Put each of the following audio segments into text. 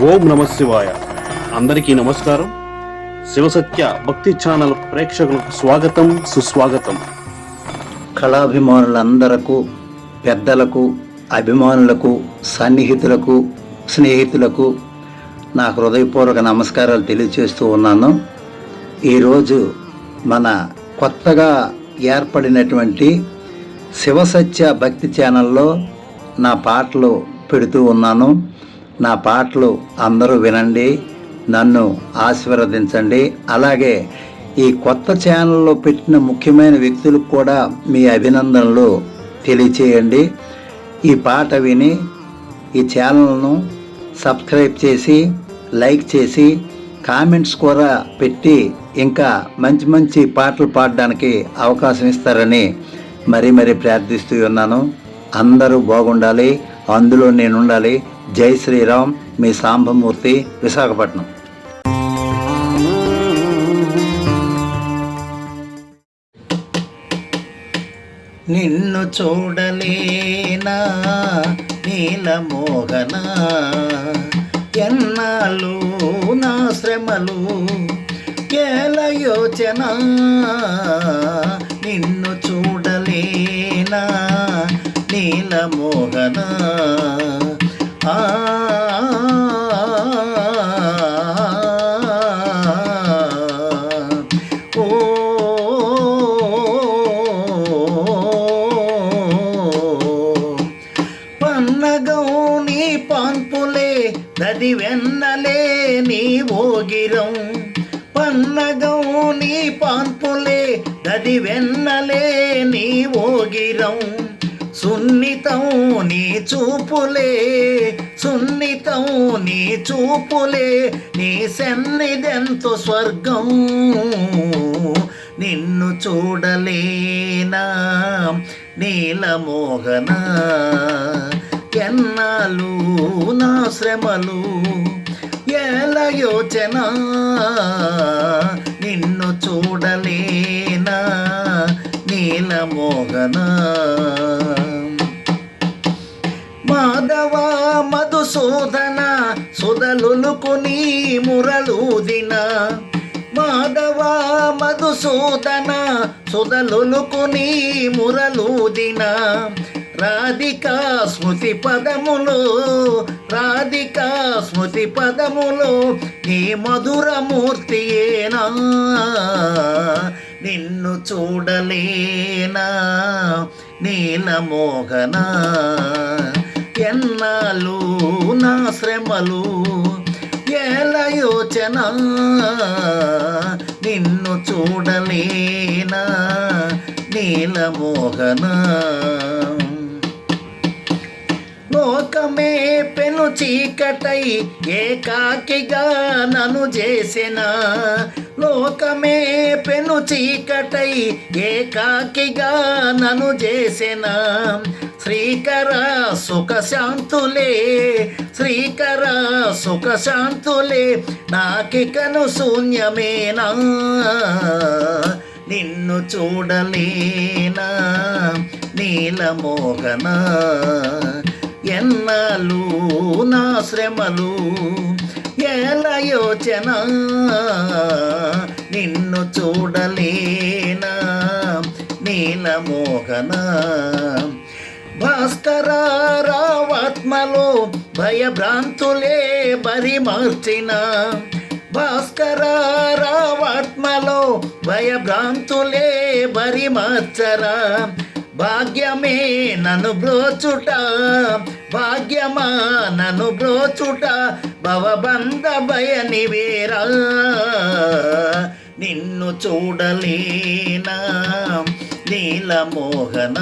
ఓం నమ శివాయ. అందరికీ నమస్కారం. శివసత్య భక్తి ఛానల్ ప్రేక్షకులకు స్వాగతం, సుస్వాగతం. కళాభిమానులందరకు, పెద్దలకు, అభిమానులకు, సన్నిహితులకు, స్నేహితులకు నా హృదయపూర్వక నమస్కారాలు తెలియజేస్తూ ఉన్నాను. ఈరోజు మన కొత్తగా ఏర్పడినటువంటి శివసత్య భక్తి ఛానల్లో నా పాటలు పెడుతూ ఉన్నాను. నా పాటలు అందరూ వినండి, నన్ను ఆశీర్వదించండి. అలాగే ఈ కొత్త ఛానల్లో పెట్టిన ముఖ్యమైన వ్యక్తులకు కూడా మీ అభినందనలు తెలియచేయండి. ఈ పాట విని ఈ ఛానల్ను సబ్స్క్రైబ్ చేసి, లైక్ చేసి, కామెంట్స్ కూడా పెట్టి ఇంకా మంచి మంచి పాటలు పాడడానికి అవకాశం ఇస్తారని మరీ ప్రార్థిస్తూ ఉన్నాను. అందరూ బాగుండాలి, అందులో నేను ఉండాలి. జై శ్రీరామ్. మీ సాంబమూర్తి, విశాఖపట్నం. నిన్ను చూడలేనా నీలమోహన, ఎన్నాళ్ళు నా శ్రమలు కేల యోచన. నిన్ను చూడలేనా నీలమోహన, పన్నగం నీ పాన్పులే దది వెన్నలే నీ ఓగిరం. పన్నగం నీ పాన్పులే దది వెన్నలే నీ ఓగిరం. సున్నితం నీ చూపులే, సున్నితం నీ చూపులే, నీ సన్నిధెంతో స్వర్గం. నిన్ను చూడలేనా నీలమోహన, ఎన్నాళ్ళు నా శ్రమలు ఏల యోచన. నిన్ను చూడలేనా నీలమోహన. మాధవ మధుసూదన సుధలులుకుని మురళూదిన. మాధవ మధుసూదన సుధలులుకుని మురళూదిన. రాధికా స్మృతి పదములు, రాధికా స్మృతి పదములు నీ మధురమూర్తియేనా. నిన్ను చూడలేనా నీలమోహన, ఎన్నాళ్ళు నా శ్రమలు ఏల యోచన. నిన్ను చూడలేనా నీలమోహన. లోకమే పెను చీకటై ఏకాకిగా నన్ను చేసిన. లోకమే పెను చీకటై ఏకాకిగా నన్ను చేసిన. శ్రీకర సుఖశాంతులే, శ్రీకర సుఖశాంతులే నాకికను శూన్యమేనా. నిన్ను చూడలేనా నీలమోహన, ఎన్నాళ్ళు నా శ్రమలు ఏల యోచన. నిన్ను చూడలేనా నీలమోహన. భాస్కర రావాత్మలో భయభ్రాంతులే బరిమార్చిన. భాస్కర రావాత్మలో భయభ్రాంతులే బరిమార్చరా. భాగ్యమే నన్ను బ్రోచుట, భాగ్యమా నన్ను బ్రోచుట, భవబంధ భయనివేరా. నిన్ను చూడలేనా నీలమోహన,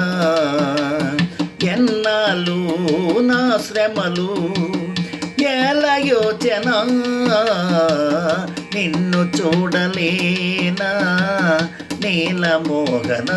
ఎన్నాళ్ళు నా శ్రమలు ఏల యోచన. నిన్ను చూడలేనా నీలమోహన.